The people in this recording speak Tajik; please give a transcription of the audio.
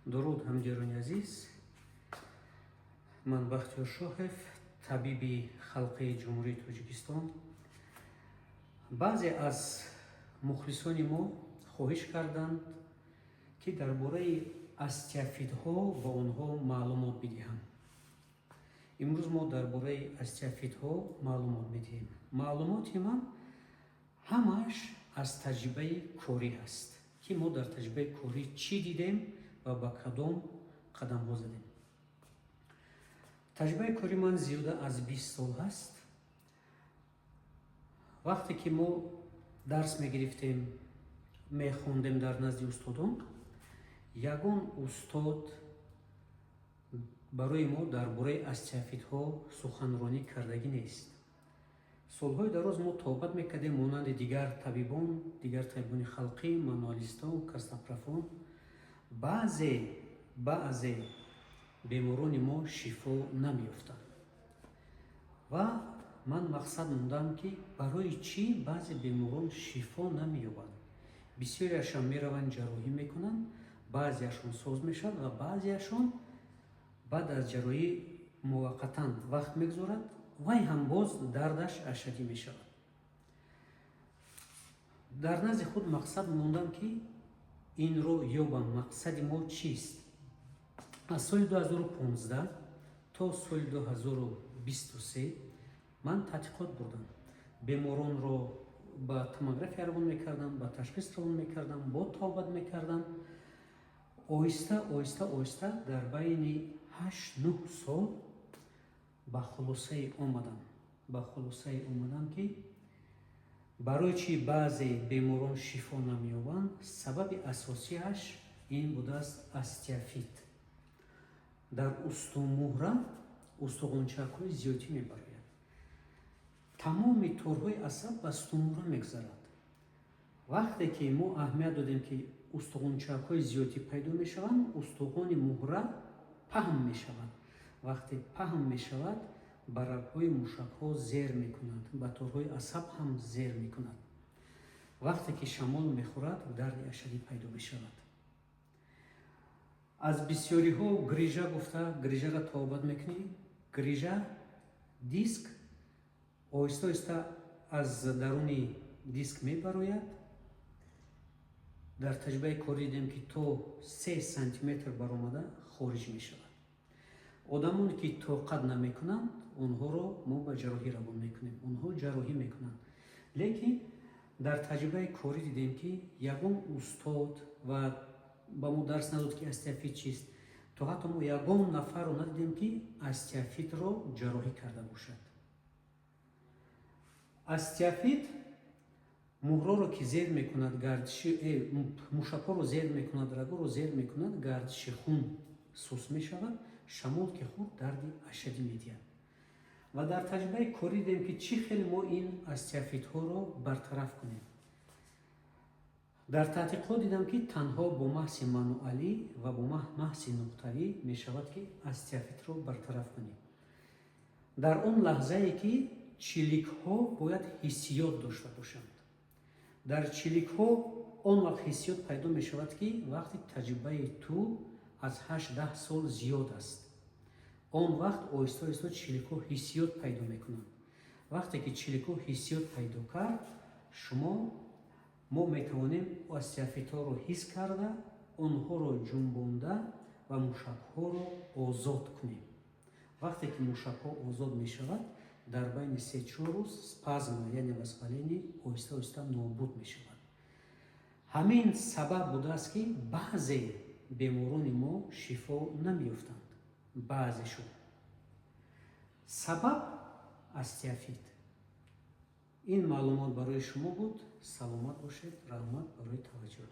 Дуруд ҳамҷиёрони азиз, ман Бахтиёр Шоҳев, табиби халқии ҷумҳурии Тоҷикистон. баъзе аз мухлисони мо хоҳиш карданд, ки дар бораи остеофитҳо ба онҳо маълумот бидиҳам. имрӯз мо дар бораи остеофитҳо маълумот медиҳем. маълумоти ман ҳамааш аз таҷрибаи корӣ ҳаст, ки мо дар таҷрибаи корӣ чӣ дидем ва ба кадом қадамҳо задем. таҷрибаи кори ман зиёда аз 20 сол ҳаст. вақте ки мо дарс мегирифтем, мехондем дар назди устодон, ягон устод барои мо дар бораи остеофитҳо суханронӣ кардагӣ нест. солҳои дароз мо тобат мекардем монанди дигар табибони халқӣ, мануалистон, касопрофон. баъзе беморони мо шифо намеёфтанд. ва ман мақсад мондам, ки барои чӣ баъзе беморон шифо намеёбанд. бисёриашон мераванд ҷарроҳӣ мекунанд, баъзеашон соз мешаванд ва баъзеашон баъд аз ҷарроҳӣ муваққатан вақт мегузорад, вай ҳам боз дардаш ашадӣ мешавад. дар назди худ мақсад мондам, ки инро ёбам. мақсади мо чист? аз соли 2015 то соли 2023 ман тадқиқот бурдам. беморонро ба томография равон мекардам, ба ташхис равон мекардам, бо тобат мекардам. оҳиста дар байни 8-9 сол ба хулосае омадам, ки барои чӣ баъзе беморон шифо намеёбанд. сабаби асосияш ин будааст остеофит. дар устумӯҳра устуғончакҳои зиёдӣ мебарояд. тамоми торҳои асаб ба устумӯҳра мегзарад. вақте ки мо аҳамият додем, ки устуғончакҳои зиёдӣ пайдо мешаванд, устуғони мӯҳра паҳн мешавад. вақте паҳн мешавад, ба рагҳои мушакҳо зер мекунад, ба торҳои асаб ҳам зер мекунад. вақте ки шамол мехӯрад, дарди ашадӣ пайдо мешавад. аз бисёриҳо грижа гуфта, грижаро тобат мекунӣ. грижа диск оҳиста аз даруни диск мебарояд. дар таҷрибаи корӣ дидем, ки то 3 сантиметр баромада хориҷ мешавад. одамоне ки тоқат намекунанд, онҳоро мо ба ҷарроҳӣ равон мекунем. онҳо ҷарроҳӣ мекунанд. лекин дар таҷрибаи корӣ дидем, ки ягон устод ва ба мо дарс надод, ки остеофит чист. то ҳатто мо ягон нафарро надидем, ки остеофитро ҷарроҳӣ карда бошад. остеофит мӯҳроро ки зер мекунад, мушакҳоро зер мекунад, рагҳоро зер мекунад, гардиши хун сус мешавад, шамол ки хурд дарди ашадӣ медиҳад. ва дар таҷрибаи корӣ дидем, ки чӣ хеле мо ин остеофитҳоро бартараф кунем. дар таҳқиқот дидам, ки танҳо бо маҳси мануалӣ ва бо маҳси нуқтавӣ мешавад, ки остеофитро бартараф кунем. дар он лаҳзае ки чиликҳо бояд ҳиссиёт дошта бошанд. дар чиликҳо он вақт ҳиссиёт пайдо мешавад, ки вақти таҷрибаи ту аз 8-10 сол зиёд аст. он вақт оҳиста чиликҳо ҳиссиёт пайдо мекунанд. вақте ки чиликҳо ҳиссиёт пайдо кард, мо метавонем остеофитҳоро ҳис карда, онҳоро ҷунбонда ва мушакҳоро озод кунем. вақте ки мушакҳо озод мешавад, дар байни 3-4 рӯз спазма, яъне воспаление оҳиста нобуд мешавад. ҳамин сабаб будааст, ки баъзе беморони мо шифо намеёфтанд. баъзешон. сабаб остеофит. ин маълумот барои шумо буд. саломат бошед. раҳмат барои таваҷҷӯҳ.